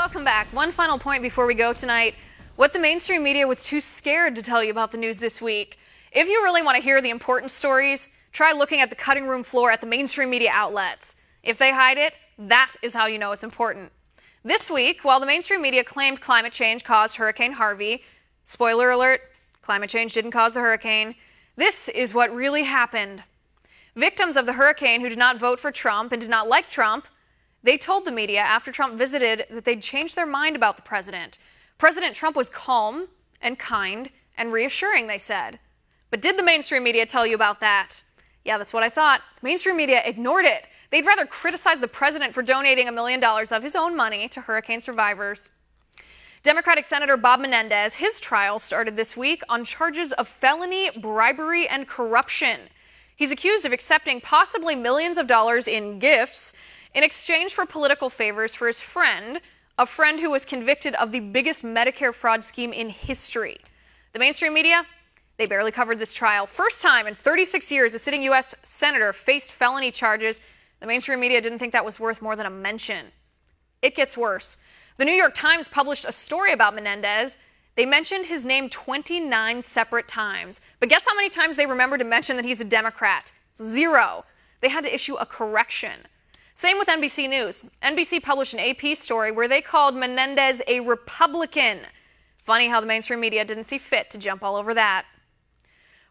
Welcome back. One final point before we go tonight. What the mainstream media was too scared to tell you about the news this week. If you really want to hear the important stories, try looking at the cutting room floor at the mainstream media outlets. If they hide it, that is how you know it's important. This week, while the mainstream media claimed climate change caused Hurricane Harvey, spoiler alert, climate change didn't cause the hurricane, this is what really happened. Victims of the hurricane who did not vote for Trump and did not like Trump, they told the media after Trump visited that they'd changed their mind about the president. President Trump was calm and kind and reassuring, they said. But did the mainstream media tell you about that? Yeah, that's what I thought. The mainstream media ignored it. They'd rather criticize the president for donating $1 million of his own money to hurricane survivors. Democratic Senator Bob Menendez, his trial started this week on charges of felony bribery and corruption. He's accused of accepting possibly millions of dollars in gifts in exchange for political favors for his friend, a friend who was convicted of the biggest Medicare fraud scheme in history. The mainstream media, they barely covered this trial. First time in 36 years a sitting U.S. senator faced felony charges. The mainstream media didn't think that was worth more than a mention. It gets worse. The New York Times published a story about Menendez. They mentioned his name 29 separate times. But guess how many times they remembered to mention that he's a Democrat? 0. They had to issue a correction. Same with NBC News. NBC published an AP story where they called Menendez a Republican. Funny how the mainstream media didn't see fit to jump all over that.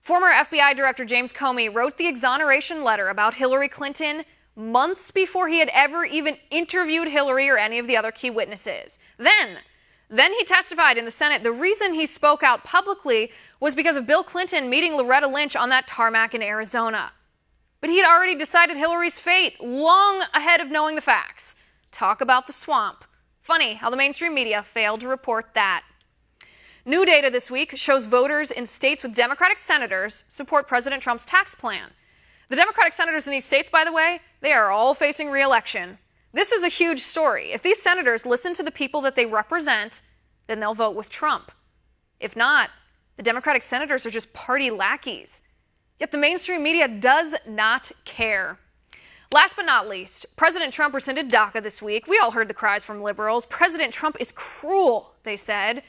Former FBI Director James Comey wrote the exoneration letter about Hillary Clinton months before he had ever even interviewed Hillary or any of the other key witnesses. Then he testified in the Senate the reason he spoke out publicly was because of Bill Clinton meeting Loretta Lynch on that tarmac in Arizona. But he'd already decided Hillary's fate long ahead of knowing the facts. Talk about the swamp. Funny how the mainstream media failed to report that. New data this week shows voters in states with Democratic senators support President Trump's tax plan. The Democratic senators in these states, by the way, they are all facing re-election. This is a huge story. If these senators listen to the people that they represent, then they'll vote with Trump. If not, the Democratic senators are just party lackeys. Yet the mainstream media does not care. Last but not least, President Trump rescinded DACA this week. We all heard the cries from liberals. President Trump is cruel, they said.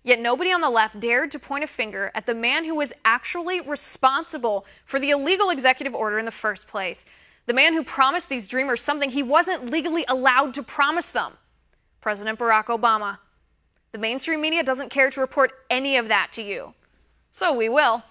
Yet nobody on the left dared to point a finger at the man who was actually responsible for the illegal executive order in the first place. The man who promised these dreamers something he wasn't legally allowed to promise them. President Barack Obama. The mainstream media doesn't care to report any of that to you. So we will.